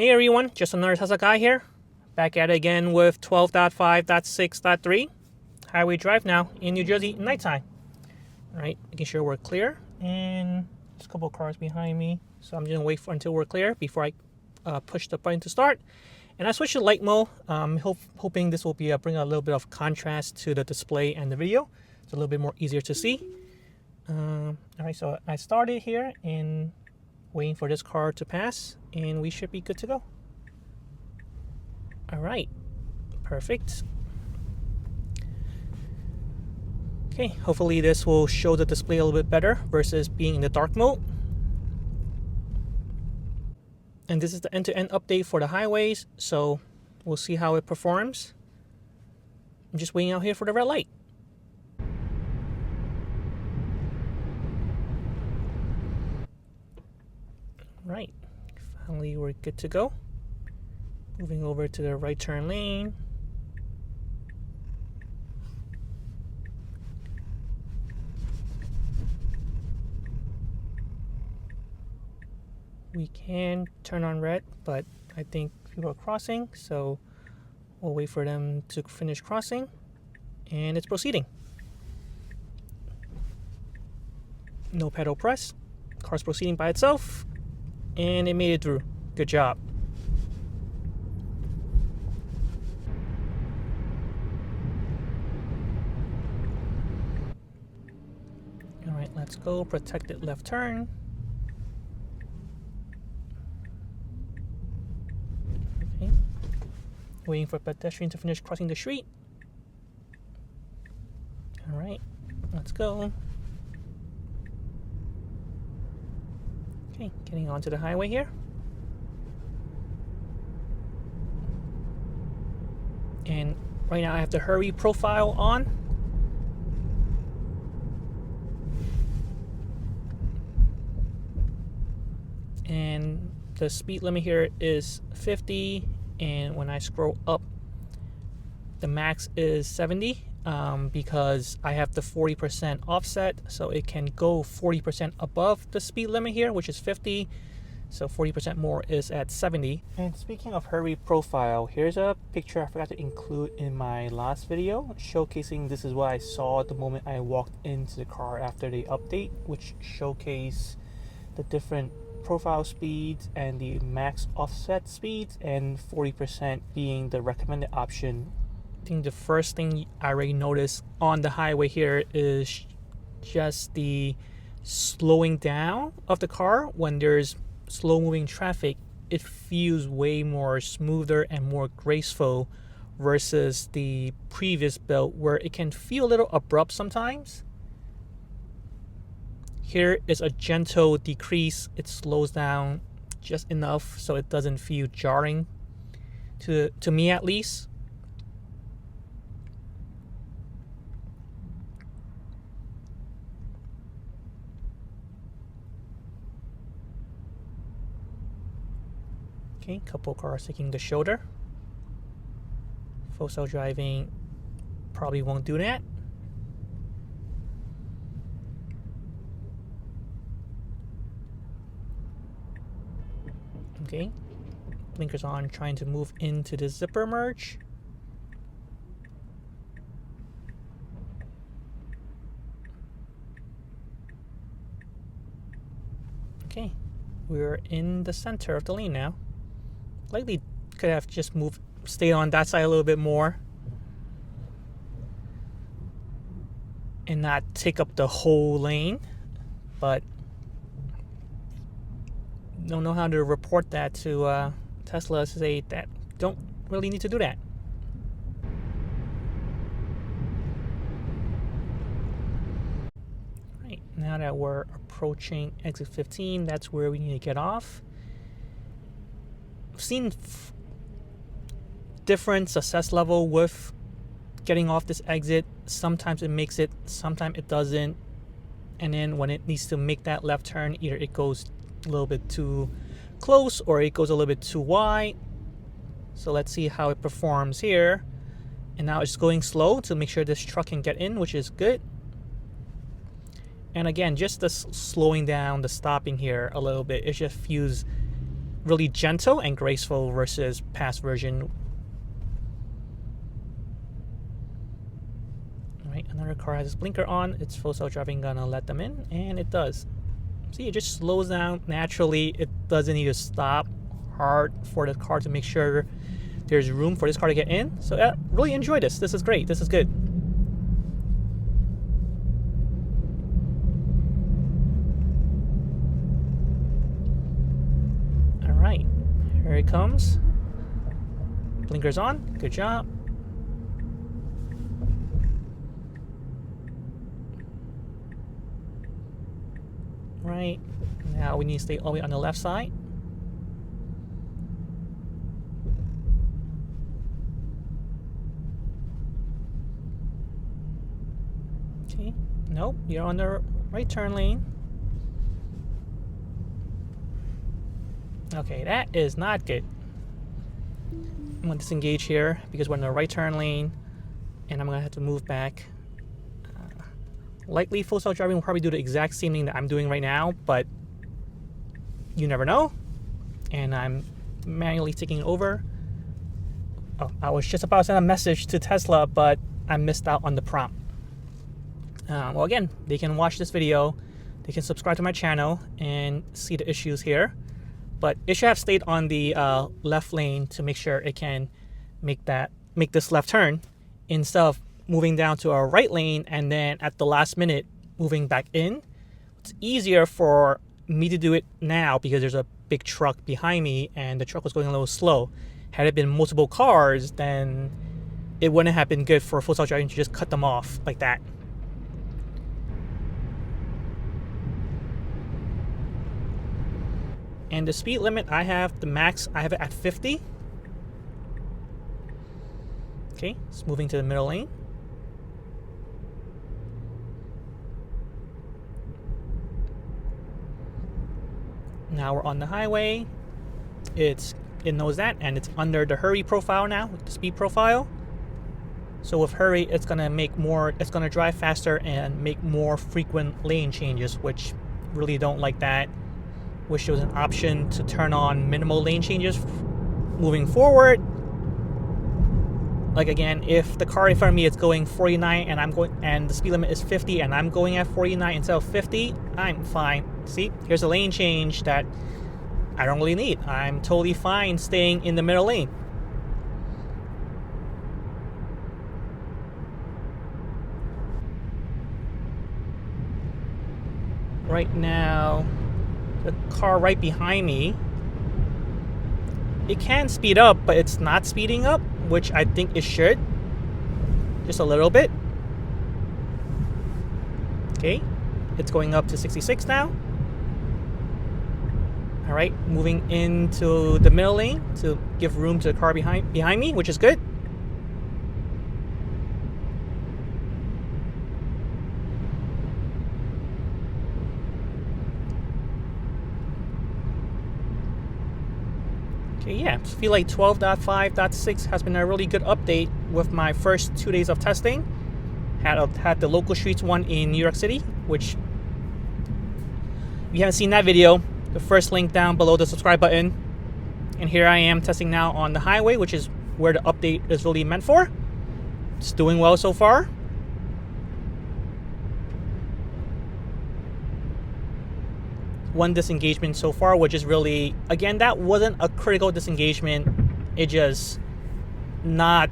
Hey everyone, just another Tesla guy here. Back at it again with 12.5.6.3 highway drive now in New Jersey nighttime. Alright, making sure we're clear. And there's a couple of cars behind me. So I'm just going to wait until we're clear before I push the button to start. And I switched to light mode, hoping this will bring a little bit of contrast to the display and the video. It's a little bit more easier to see. Alright, so I started here and waiting for this car to pass, and we should be good to go. All right, perfect. Okay, hopefully this will show the display a little bit better versus being in the dark mode. And this is the end-to-end update for the highways, so we'll see how it performs. I'm just waiting out here for the red light. Right, finally we're good to go. Moving over to the right turn lane. We can turn on red, but I think people are crossing, so we'll wait for them to finish crossing, and it's proceeding. No pedal press, car's proceeding by itself. And it made it through. Good job. All right, let's go. Protected left turn. Okay. Waiting for pedestrian to finish crossing the street. All right, let's go. Okay, getting onto the highway here. And right now I have the hurry profile on. And the speed limit here is 50, and when I scroll up, the max is 70. Because I have the 40% offset, so it can go 40% above the speed limit here, which is 50. So 40% more is at 70. And speaking of hurry profile, here's a picture I forgot to include in my last video, showcasing this is what I saw the moment I walked into the car after the update, which showcase the different profile speeds and the max offset speeds, and 40% being the recommended option. I think the first thing I already noticed on the highway here is just the slowing down of the car. When there's slow moving traffic, it feels way more smoother and more graceful versus the previous build where it can feel a little abrupt sometimes. Here is a gentle decrease. It slows down just enough so it doesn't feel jarring to me at least. Okay, couple cars taking the shoulder. Full self driving probably won't do that. Okay, blinkers on, trying to move into the zipper merge. Okay, we're in the center of the lane now. Likely could have just stayed on that side a little bit more and not take up the whole lane, but don't know how to report that to Tesla to say that don't really need to do that. Right, now that we're approaching exit 15, that's where we need to get off. I've seen different success level with getting off this exit. Sometimes it makes it, sometimes it doesn't. And then when it needs to make that left turn, either it goes a little bit too close or it goes a little bit too wide. So let's see how it performs here. And now it's going slow to make sure this truck can get in, which is good. And again, just the slowing down, the stopping here a little bit, it just feels really gentle and graceful versus past version. All right, another car has its blinker on. It's full self-driving gonna let them in, and it does. See, it just slows down naturally. It doesn't need to stop hard for the car to make sure there's room for this car to get in. So yeah, really enjoy this. This is great. This is good. All right, here it comes. Blinkers on. Good job. Right, now we need to stay all the way on the left side. Okay, nope, you're on the right turn lane. Okay, that is not good. I'm gonna disengage here because we're in the right turn lane, and I'm gonna have to move back. Likely full self-driving will probably do the exact same thing that I'm doing right now, but you never know. And I'm manually taking it over. Oh, I was just about to send a message to Tesla, but I missed out on the prompt. Well, again, they can watch this video, they can subscribe to my channel and see the issues here. But it should have stayed on the left lane to make sure it can make this left turn instead of moving down to our right lane and then at the last minute moving back in. It's easier for me to do it now because there's a big truck behind me and the truck was going a little slow. Had it been multiple cars, then it wouldn't have been good for full self-driving to just cut them off like that. And the speed limit, I have the max, I have it at 50. Okay, it's moving to the middle lane. Now we're on the highway. It knows that, and it's under the hurry profile now, the speed profile. So with hurry, it's gonna drive faster and make more frequent lane changes, which really don't like that. Wish there was an option to turn on minimal lane changes moving forward. Like again, if the car in front of me is going 49 and the speed limit is 50 and I'm going at 49 instead of 50, I'm fine. See, here's a lane change that I don't really need. I'm totally fine staying in the middle lane. Right now, the car right behind me, it can speed up, but it's not speeding up, which I think it should. Just a little bit. Okay, it's going up to 66 now. All right, moving into the middle lane to give room to the car behind me, which is good. Okay, yeah, I feel like 12.5.6 has been a really good update with my first 2 days of testing. Had the local streets one in New York City, which if you haven't seen that video, the first link down below the subscribe button. And here I am testing now on the highway, which is where the update is really meant for. It's doing well so far. One disengagement so far, which is really, again, that wasn't a critical disengagement. It just not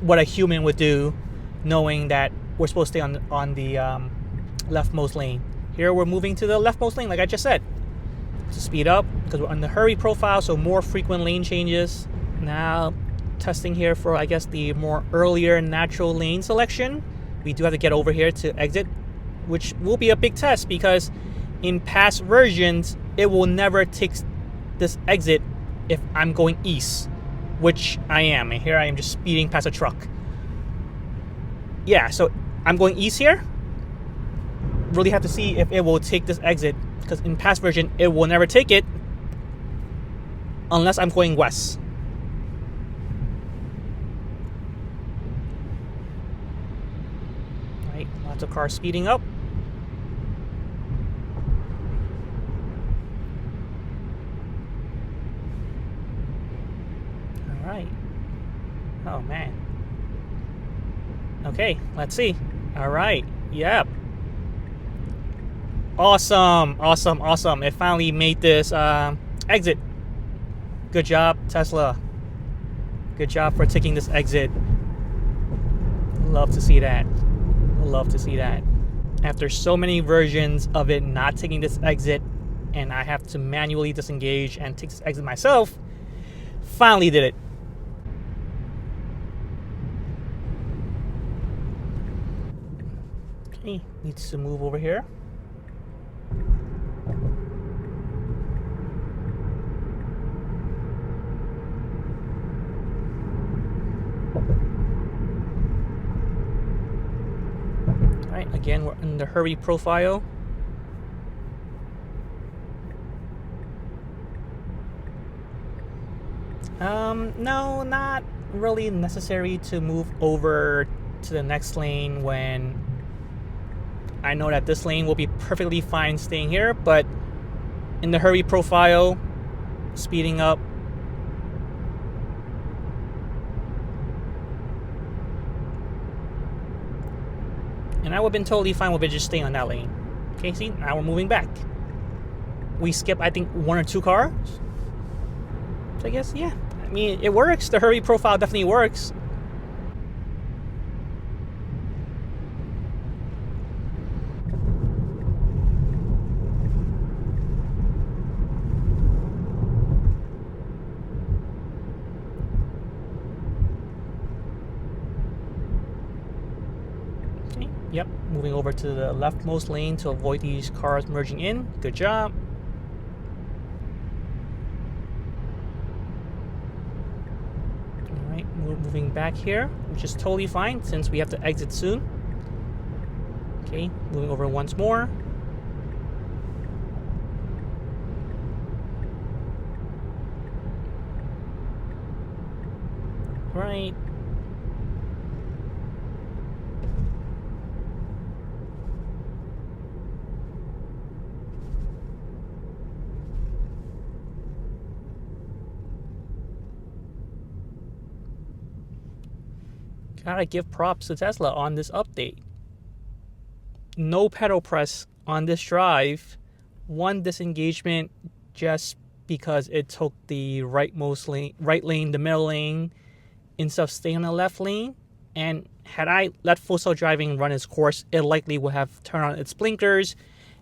what a human would do, knowing that we're supposed to stay on the leftmost lane. Here we're moving to the leftmost lane, like I just said, to speed up because we're on the hurry profile, so more frequent lane changes. Now testing here for, I guess, the more earlier natural lane selection. We do have to get over here to exit, which will be a big test because in past versions, it will never take this exit if I'm going east, which I am. And here I am just speeding past a truck. Yeah, so I'm going east here. Really have to see if it will take this exit because in past version, it will never take it unless I'm going west. All right, lots of cars speeding up. right. Oh, man. Okay, let's see. All right. Yep. Awesome. Awesome. Awesome. It finally made this exit. Good job, Tesla. Good job for taking this exit. Love to see that. Love to see that. After so many versions of it not taking this exit, and I have to manually disengage and take this exit myself, finally did it. Okay, needs to move over here. Alright, again, we're in the hurry profile. No, not really necessary to move over to the next lane when I know that this lane will be perfectly fine staying here, but in the hurry profile, speeding up. And I would have been totally fine with it just staying on that lane. Okay, see, now we're moving back. We skipped, I think, 1 or 2 cars. So I guess, yeah. I mean, it works. The hurry profile definitely works. Okay, yep. Moving over to the leftmost lane to avoid these cars merging in. Good job. Moving back here, which is totally fine since we have to exit soon. Okay, moving over once more. Right. Gotta give props to Tesla on this update. No pedal press on this drive. 1 disengagement just because it took the right lane, the middle lane, instead of staying on the left lane. And had I let Full Self Driving run its course, it likely would have turned on its blinkers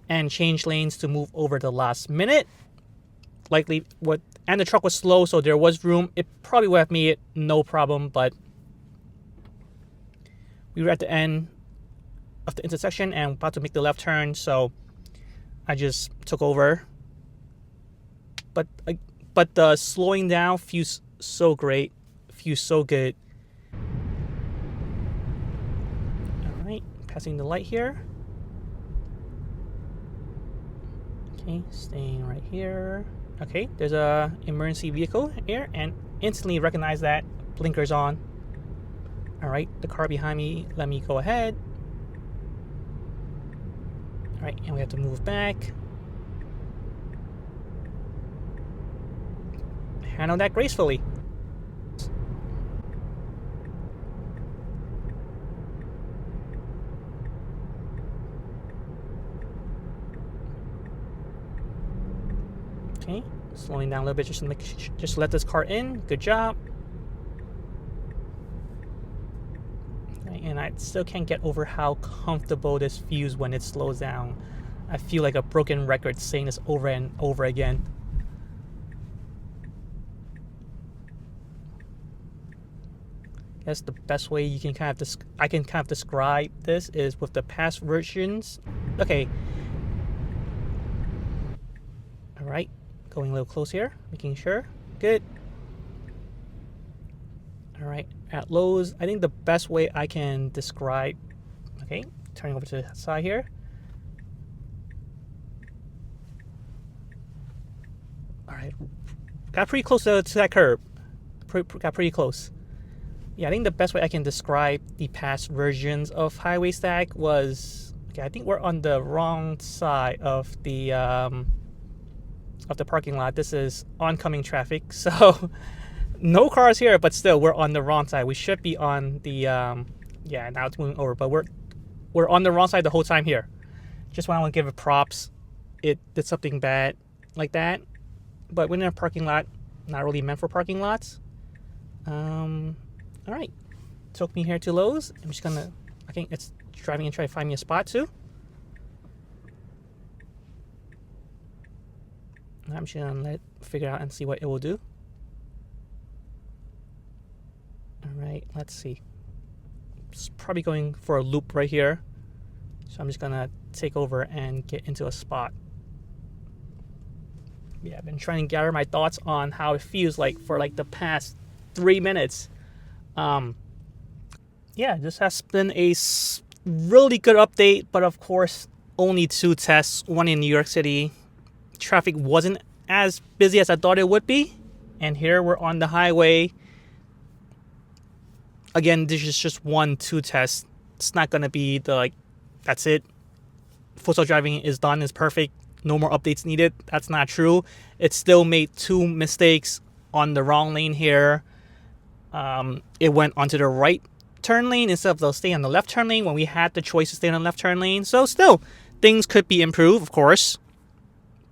and changed lanes to move over the last minute. Likely would, and the truck was slow, so there was room. It probably would have made it no problem, but we were at the end of the intersection and about to make the left turn, so I just took over. But the slowing down feels so great, feels so good. All right, passing the light here. Okay, staying right here. Okay, there's a emergency vehicle here, and instantly recognize that. Blinkers on. Alright, the car behind me, let me go ahead. Alright, and we have to move back. Handle that gracefully. Okay, slowing down a little bit just to let this car in. Good job. And I still can't get over how comfortable this feels when it slows down. I feel like a broken record saying this over and over again. I guess the best way you can I can kind of describe this is with the past versions. Okay. All right, going a little close here, making sure. Good. All right, at lows, I think the best way I can describe, okay, turning over to the side here. All right, got pretty close to that curb, got pretty close. Yeah, I think the best way I can describe the past versions of highway stack was, okay, I think we're on the wrong side of the parking lot. This is oncoming traffic, so No cars here, but still, we're on the wrong side. We should be on the, yeah, now it's moving over, but we're on the wrong side the whole time here. Just want to give it props. It did something bad like that, but we're in a parking lot, not really meant for parking lots. All right, took me here to Lowe's. I'm just gonna, I think it's driving and try to find me a spot too. I'm just gonna let it figure out and see what it will do. All right, let's see. It's probably going for a loop right here. So I'm just gonna take over and get into a spot. Yeah, I've been trying to gather my thoughts on how it feels like for like the past 3 minutes. Yeah, this has been a really good update, but of course, only 2 tests, one in New York City. Traffic wasn't as busy as I thought it would be. And here we're on the highway. Again, this is just 1-2 test. It's not going to be the, like, that's it. Full self-driving is done, is perfect. No more updates needed. That's not true. It still made 2 mistakes on the wrong lane here. It went onto the right turn lane instead of staying on the left turn lane when we had the choice to stay on the left turn lane. So still, things could be improved, of course.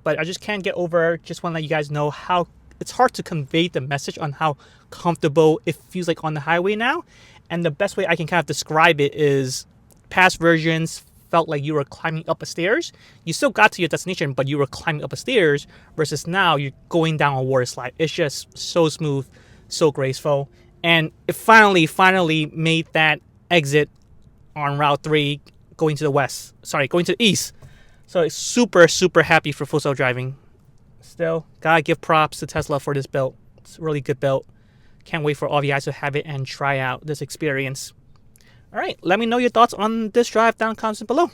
But I just can't get over, just want to let you guys know how it's hard to convey the message on how comfortable it feels like on the highway now. And the best way I can kind of describe it is past versions felt like you were climbing up a stairs. You still got to your destination, but you were climbing up a stairs versus now you're going down a water slide. It's just so smooth, so graceful. And it finally made that exit on Route 3 going to the west. Sorry, going to the east. So it's super happy for full self-driving. Still, gotta give props to Tesla for this build. It's a really good build. Can't wait for all of you guys to have it and try out this experience. All right, let me know your thoughts on this drive down in the comments below.